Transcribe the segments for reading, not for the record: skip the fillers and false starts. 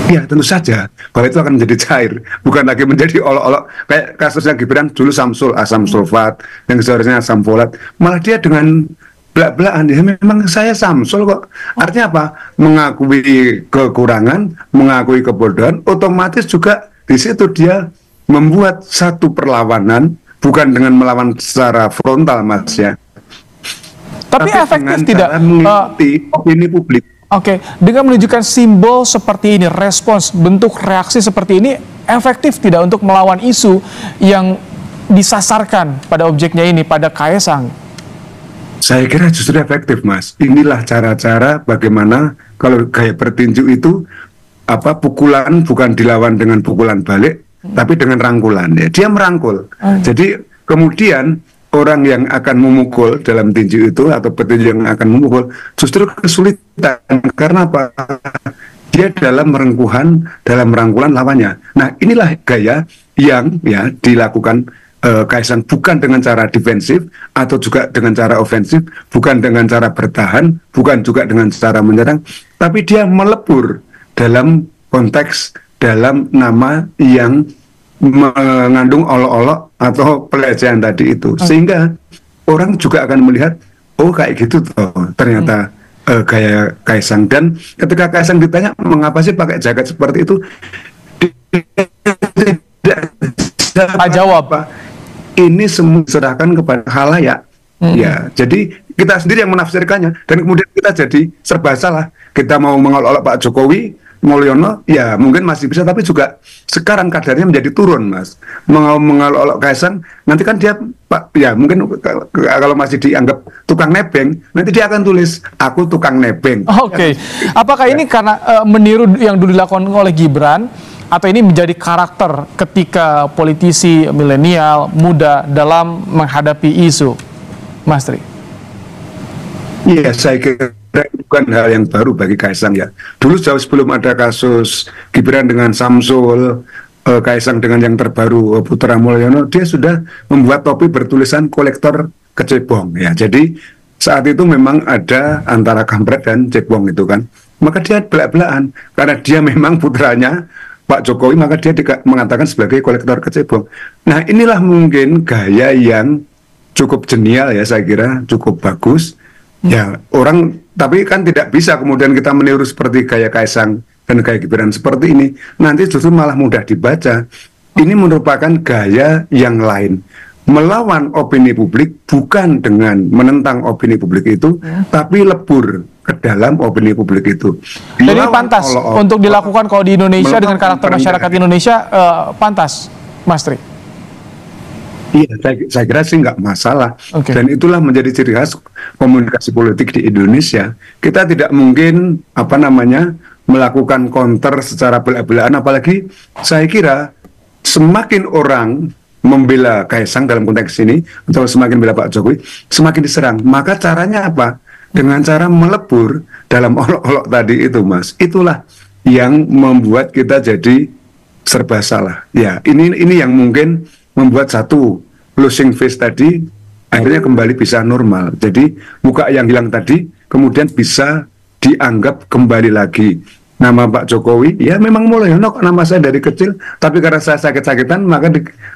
Ya tentu saja bahwa itu akan menjadi cair, bukan lagi menjadi olok-olok kayak kasusnya Gibran dulu Samsul, asam sulfat yang seharusnya asam folat, malah dia dengan belak-belakan ya memang saya Samsul kok. Artinya apa? Mengakui kekurangan, mengakui kebodohan, otomatis juga di situ dia membuat satu perlawanan bukan dengan melawan secara frontal Mas ya. Tapi efektif tidak mengikuti opini publik. Oke, dengan menunjukkan simbol seperti ini, respons, bentuk reaksi seperti ini, efektif tidak untuk melawan isu yang disasarkan pada objeknya ini, pada Kaesang? Saya kira justru efektif, Mas. Inilah cara-cara bagaimana kalau gaya bertinju itu pukulan bukan dilawan dengan pukulan balik, tapi dengan rangkulan. Ya, dia merangkul. Jadi kemudian orang yang akan memukul dalam tinju itu atau petinju yang akan memukul justru kesulitan karena apa? Dia dalam rangkulan lawannya. Nah, inilah gaya yang ya dilakukan Kaesang bukan dengan cara defensif atau juga dengan cara ofensif, bukan dengan cara bertahan, bukan juga dengan cara menyerang, tapi dia melebur dalam konteks dalam nama yang mengandung olok-olok atau pelecehan tadi itu, sehingga orang juga akan melihat oh kayak gitu toh ternyata gaya Kaesang. Dan ketika Kaesang ditanya mengapa sih pakai jaket seperti itu, tidak jawab apa, ini semua diserahkan kepada khalayak. Ya, jadi kita sendiri yang menafsirkannya dan kemudian kita jadi serba salah. Kita mau mengolok-olok Pak Jokowi Mulyono, ya mungkin masih bisa, tapi juga sekarang kadarnya menjadi turun, Mas. Mengolok-olok Kaesang, nanti kan dia, Pak, ya mungkin kalau masih dianggap tukang nebeng, nanti dia akan tulis, aku tukang nebeng. Oke. Apakah ini karena meniru yang dulu dilakukan oleh Gibran, atau ini menjadi karakter ketika politisi milenial, muda dalam menghadapi isu, Mas Tri? Iya, saya kira bukan hal yang baru bagi Kaesang ya. Dulu jauh sebelum ada kasus Gibran dengan Samsul, Kaesang dengan yang terbaru Putra Mulyono, dia sudah membuat topi bertulisan kolektor kecebong ya. Jadi saat itu memang ada antara kampret dan cebong itu kan. Maka dia belak-belakan karena dia memang putranya Pak Jokowi, maka dia mengatakan sebagai kolektor kecebong. Nah, inilah mungkin gaya yang cukup jenial ya, saya kira cukup bagus. Ya, orang, tapi kan tidak bisa kemudian kita meniru seperti gaya Kaesang dan gaya Gibran seperti ini. Nanti justru malah mudah dibaca. Ini merupakan gaya yang lain. Melawan opini publik bukan dengan menentang opini publik itu, tapi lebur ke dalam opini publik itu. Jadi pantas untuk dilakukan kalau di Indonesia dengan karakter masyarakat Indonesia, pantas, Mas Tri? Iya, saya kira sih nggak masalah. Dan itulah menjadi ciri khas komunikasi politik di Indonesia. Kita tidak mungkin melakukan counter secara belak-belakan, apalagi saya kira semakin orang membela Kaesang dalam konteks ini atau semakin membela Pak Jokowi, semakin diserang. Maka caranya apa? Dengan cara melebur dalam olok-olok tadi itu, Mas. Itulah yang membuat kita jadi serba salah. Ya, ini yang mungkin membuat satu losing face tadi akhirnya kembali bisa normal. Jadi muka yang hilang tadi kemudian bisa dianggap kembali lagi. Nama Pak Jokowi, ya memang Mulyono nama saya dari kecil, tapi karena saya sakit-sakitan maka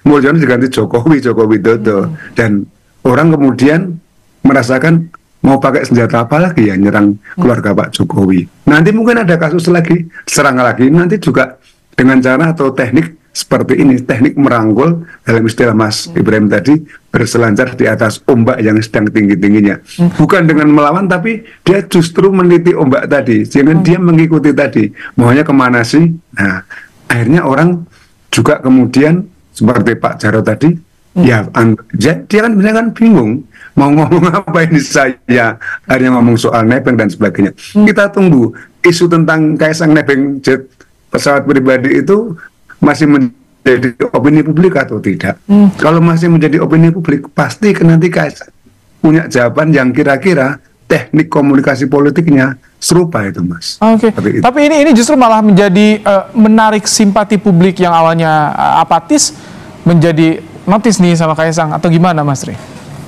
Mulyono diganti Jokowi, Jokowi Dodo. Dan orang kemudian merasakan mau pakai senjata apa lagi ya nyerang keluarga Pak Jokowi. Nanti mungkin ada kasus lagi, serang lagi, nanti juga dengan cara atau teknik seperti ini, teknik merangkul dalam istilah Mas Ibrahim tadi, berselancar di atas ombak yang sedang tinggi-tingginya. Bukan dengan melawan, tapi dia justru meneliti ombak tadi, sehingga dia mengikuti tadi, maunya kemana sih? Nah, akhirnya orang juga kemudian seperti Pak Jarod tadi, ya dia kan biasanya kan bingung mau ngomong apa ini saya, akhirnya ngomong soal nebeng dan sebagainya. Kita tunggu isu tentang Kaesang nebeng jet pesawat pribadi itu masih menjadi opini publik atau tidak. Kalau masih menjadi opini publik, pasti nanti Kaesang punya jawaban yang kira-kira teknik komunikasi politiknya serupa itu, Mas. Tapi ini justru malah menjadi menarik simpati publik yang awalnya apatis menjadi notice nih sama Kaesang, atau gimana, Mas Tri?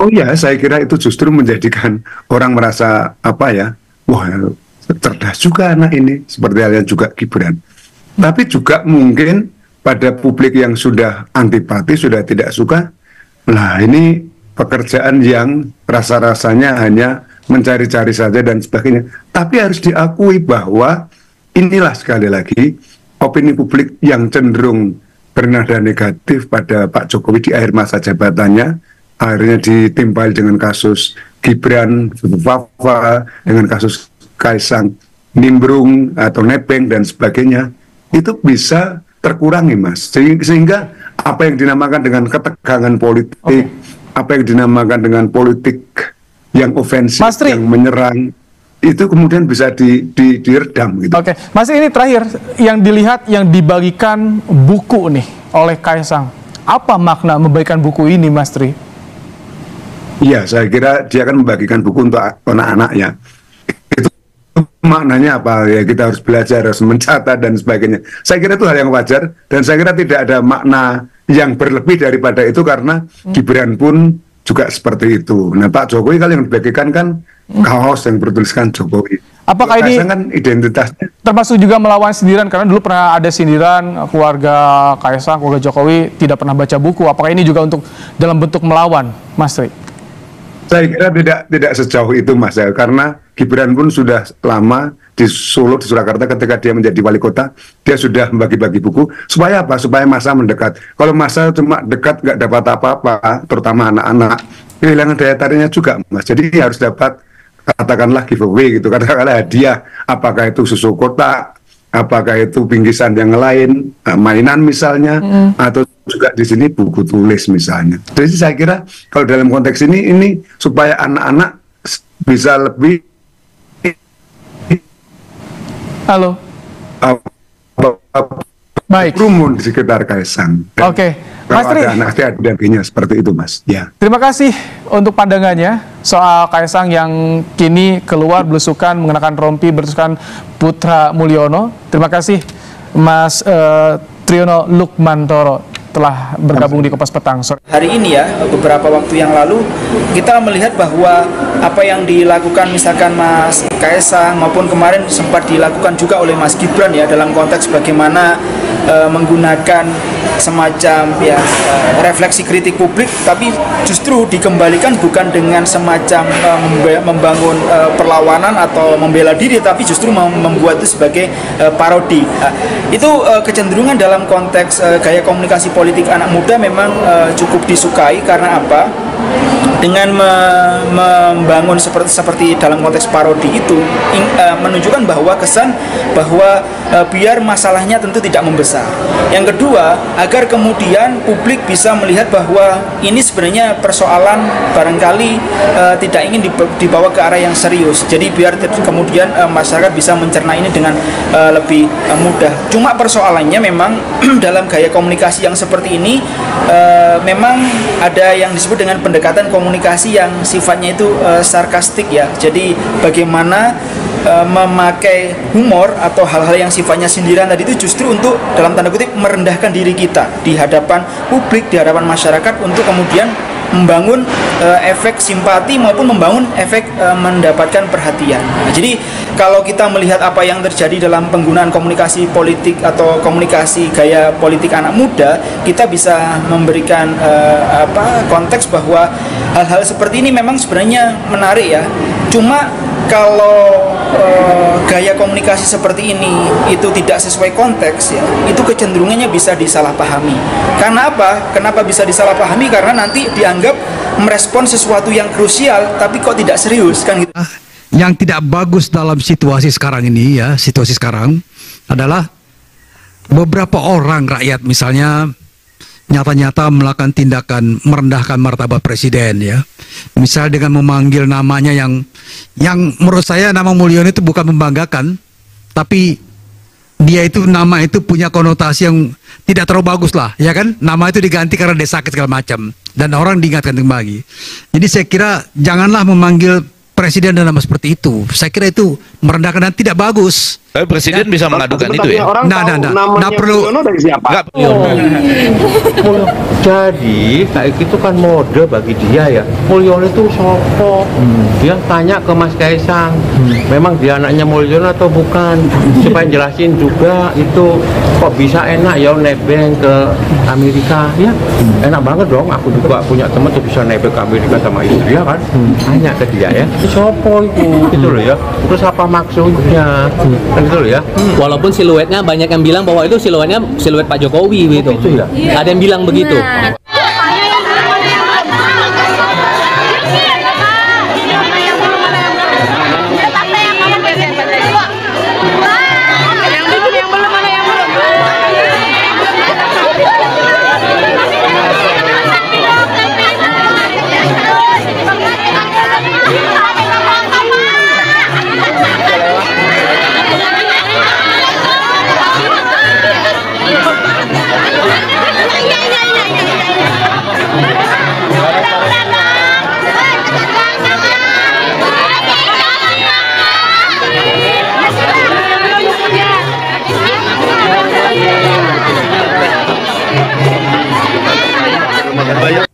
Oh ya, saya kira itu justru menjadikan orang merasa wah cerdas juga anak ini, seperti halnya juga Gibran. Tapi juga mungkin pada publik yang sudah antipati, sudah tidak suka, nah ini pekerjaan yang rasa-rasanya hanya mencari-cari saja dan sebagainya. Tapi harus diakui bahwa inilah sekali lagi opini publik yang cenderung bernada negatif pada Pak Jokowi di akhir masa jabatannya, akhirnya ditimpali dengan kasus Gibran, Fafa, dengan kasus Kaisang nimbrung atau nebeng dan sebagainya, itu bisa terkurangi, Mas. Sehingga apa yang dinamakan dengan ketegangan politik, apa yang dinamakan dengan politik yang ofensif, yang menyerang, itu kemudian bisa diredam gitu. Oke, Mas, ini terakhir yang dilihat, yang dibagikan buku nih oleh Kaisang. Apa makna membagikan buku ini, Mas Tri? Iya, saya kira dia akan membagikan buku untuk anak-anaknya. Maknanya apa? Ya kita harus belajar, harus mencatat dan sebagainya. Saya kira itu hal yang wajar dan saya kira tidak ada makna yang berlebih daripada itu karena Gibran pun juga seperti itu. Nah, Pak Jokowi kalau yang dibagikan kan kaos yang bertuliskan Jokowi. Apakah ini kan identitasnya termasuk juga melawan sindiran, karena dulu pernah ada sindiran keluarga Kaisang, keluarga Jokowi tidak pernah baca buku. Apakah ini juga untuk dalam bentuk melawan, Mas Tri? Saya kira tidak sejauh itu, Mas, ya, karena Gibran pun sudah lama di Solo, di Surakarta, ketika dia menjadi wali kota, dia sudah membagi-bagi buku. Supaya apa? Supaya massa mendekat. Kalau massa cuma dekat nggak dapat apa-apa, terutama anak-anak, kehilangan daya tariknya juga, Mas. Jadi harus dapat, katakanlah giveaway gitu, katakanlah hadiah, apakah itu susu kotak, apakah itu bingkisan yang lain, mainan misalnya, atau juga di sini buku tulis misalnya. Jadi saya kira kalau dalam konteks ini supaya anak-anak bisa lebih baik rumun di sekitar Kaisang. Oke, Mas Tri, ada anak dampingnya seperti itu, Mas. Ya. Terima kasih untuk pandangannya soal Kaisang yang kini keluar belusukan mengenakan rompi bertuliskan Putra Mulyono. Terima kasih Mas Triyono Lukmantoro telah bergabung di Kompas Petang. Hari ini ya, beberapa waktu yang lalu kita melihat bahwa apa yang dilakukan misalkan Mas Kaisang maupun kemarin sempat dilakukan juga oleh Mas Gibran ya, dalam konteks bagaimana menggunakan semacam ya refleksi kritik publik, tapi justru dikembalikan bukan dengan semacam membangun perlawanan atau membela diri, tapi justru membuat itu sebagai parodi. Itu kecenderungan dalam konteks gaya komunikasi politik anak muda memang cukup disukai. Karena apa? Dengan membangun seperti dalam konteks parodi itu menunjukkan bahwa kesan bahwa biar masalahnya tentu tidak membesar. Yang kedua, agar kemudian publik bisa melihat bahwa ini sebenarnya persoalan barangkali tidak ingin dibawa ke arah yang serius. Jadi biar kemudian masyarakat bisa mencerna ini dengan lebih mudah. Cuma persoalannya memang dalam gaya komunikasi yang seperti ini memang ada yang disebut dengan pendekatan komunikasi yang sifatnya itu sarkastik ya. Jadi bagaimana memakai humor atau hal-hal yang sifatnya sindiran tadi itu justru untuk dalam tanda kutip merendahkan diri kita di hadapan publik, di hadapan masyarakat, untuk kemudian membangun efek simpati maupun membangun efek mendapatkan perhatian. Nah, jadi kalau kita melihat apa yang terjadi dalam penggunaan komunikasi politik atau komunikasi gaya politik anak muda, kita bisa memberikan konteks bahwa hal-hal seperti ini memang sebenarnya menarik ya. Cuma kalau gaya komunikasi seperti ini itu tidak sesuai konteks ya, itu kecenderungannya bisa disalahpahami. Karena apa? Kenapa bisa disalahpahami? Karena nanti dianggap merespon sesuatu yang krusial tapi kok tidak serius kan gitu. Yang tidak bagus dalam situasi sekarang ini ya, situasi sekarang adalah beberapa orang rakyat misalnya nyata-nyata melakukan tindakan merendahkan martabat presiden ya. Misal dengan memanggil namanya yang menurut saya nama Mulyono itu bukan membanggakan, tapi dia itu nama itu punya konotasi yang tidak terlalu bagus lah, ya kan? Nama itu diganti karena dia sakit segala macam dan orang diingatkan kembali. Jadi saya kira janganlah memanggil presiden dengan nama seperti itu. Saya kira itu merendahkan dan tidak bagus. Tapi presiden bisa mengadukan itu ya. Nah, perlu. Nggak perlu. Jadi kayak gitu kan mode bagi dia ya. Mulyono itu sopo? Dia tanya ke Mas Kaisang, memang dia anaknya Mulyono atau bukan? Supaya jelasin juga itu kok bisa enak ya nebeng ke Amerika ya. Enak banget dong. Aku juga punya teman tuh bisa nebeng ke Amerika sama istri ya kan. Tanya ke dia ya. Sopo itu? Gitu loh ya. Terus apa maksudnya? Kan gitu loh ya. Walaupun siluetnya banyak yang bilang bahwa itu siluetnya siluet Pak Jokowi gitu. Gitu ya. Ada yang bilang begitu. Banyak